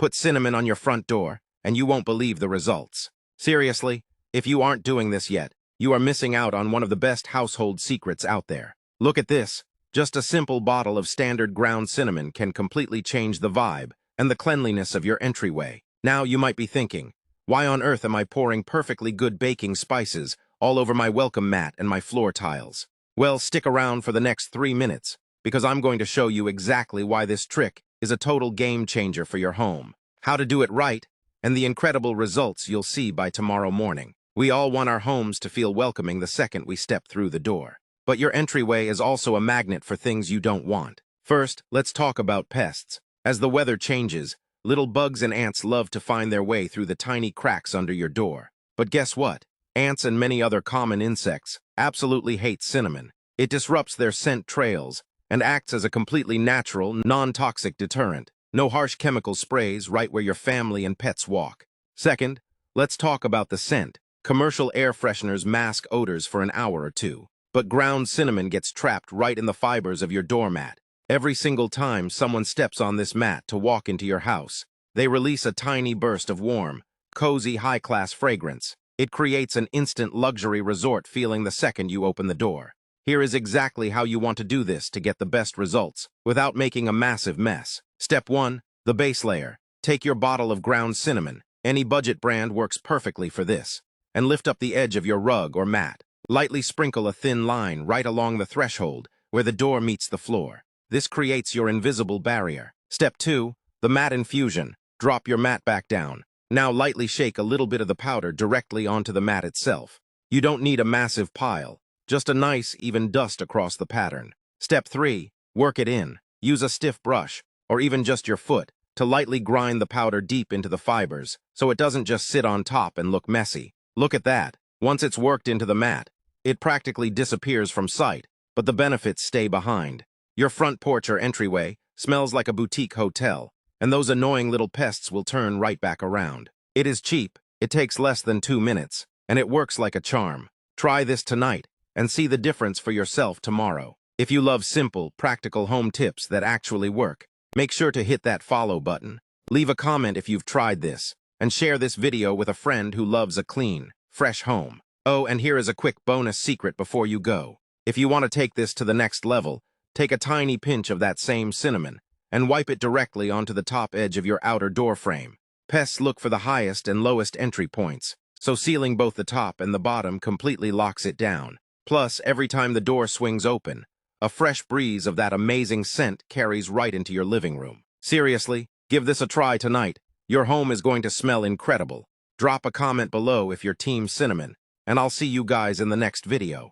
Put cinnamon on your front door, and you won't believe the results. Seriously, if you aren't doing this yet, you are missing out on one of the best household secrets out there. Look at this. Just a simple bottle of standard ground cinnamon can completely change the vibe and the cleanliness of your entryway. Now you might be thinking, why on earth am I pouring perfectly good baking spices all over my welcome mat and my floor tiles? Well, stick around for the next 3 minutes, because I'm going to show you exactly why this trick is a total game changer for your home, how to do it right, and the incredible results you'll see by tomorrow morning. We all want our homes to feel welcoming the second we step through the door. But your entryway is also a magnet for things you don't want. First, let's talk about pests. As the weather changes, little bugs and ants love to find their way through the tiny cracks under your door. But guess what? Ants and many other common insects absolutely hate cinnamon. It disrupts their scent trails and acts as a completely natural, non-toxic deterrent. No harsh chemical sprays right where your family and pets walk. Second, let's talk about the scent. Commercial air fresheners mask odors for an hour or two, but ground cinnamon gets trapped right in the fibers of your doormat. Every single time someone steps on this mat to walk into your house, they release a tiny burst of warm, cozy, high-class fragrance. It creates an instant luxury resort feeling the second you open the door. Here is exactly how you want to do this to get the best results without making a massive mess. Step 1. The base layer. Take your bottle of ground cinnamon. Any budget brand works perfectly for this. And lift up the edge of your rug or mat. Lightly sprinkle a thin line right along the threshold where the door meets the floor. This creates your invisible barrier. Step 2. The mat infusion. Drop your mat back down. Now lightly shake a little bit of the powder directly onto the mat itself. You don't need a massive pile. Just a nice, even dust across the pattern. Step 3. Work it in. Use a stiff brush, or even just your foot, to lightly grind the powder deep into the fibers, so it doesn't just sit on top and look messy. Look at that. Once it's worked into the mat, it practically disappears from sight, but the benefits stay behind. Your front porch or entryway smells like a boutique hotel, and those annoying little pests will turn right back around. It is cheap, it takes less than 2 minutes, and it works like a charm. Try this tonight, and see the difference for yourself tomorrow. If you love simple, practical home tips that actually work, make sure to hit that follow button. Leave a comment if you've tried this, and share this video with a friend who loves a clean, fresh home. Oh, and here is a quick bonus secret before you go. If you want to take this to the next level, take a tiny pinch of that same cinnamon and wipe it directly onto the top edge of your outer door frame. Pests look for the highest and lowest entry points, so sealing both the top and the bottom completely locks it down. Plus, every time the door swings open, a fresh breeze of that amazing scent carries right into your living room. Seriously, give this a try tonight. Your home is going to smell incredible. Drop a comment below if you're Team Cinnamon, and I'll see you guys in the next video.